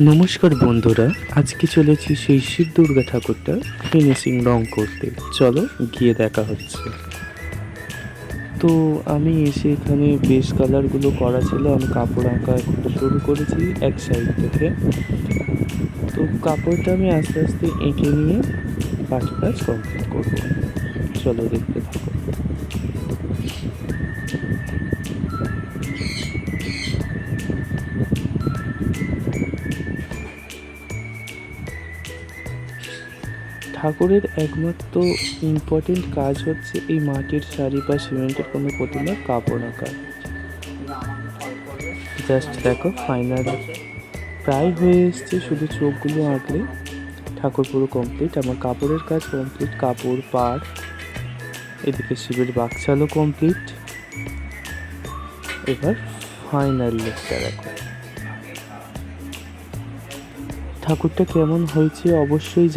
নমস্কার বন্ধুরা, আজকে চলেছি সেই শিব দুর্গা ঠাকুরটা ফিনিশিং রং করতে। চলো গিয়ে দেখা হচ্ছে। তো আমি এসে এখানে বেশ কালারগুলো করা ছিল, আমি কাপড় আঁকা এখন শুরু করেছি এক সাইড থেকে। তো কাপড়টা আমি আস্তে আস্তে এঁকে নিয়ে বাকি কাজ কমপ্লিট করবো। চলো দেখতে থাকো। ঠাকুরের একমাত্র ইম্পর্টেন্ট কাজ হচ্ছে এই মাটির শাড়ি বা সিমেন্টের কোনো প্রতিমার কাপড় আঁকা। জাস্ট দেখো, ফাইনাল প্রায় হয়ে এসছে, শুধু চোখগুলো আঁকলে ঠাকুর পুরো কমপ্লিট। আমার কাপড়ের কাজ কমপ্লিট, কাপড় পাড়, এদিকে শিবের বাকশালও কমপ্লিট। এবার ফাইনাল লুকটা দেখো। ঠাকুরটা কেমন হয়েছে অবশ্যই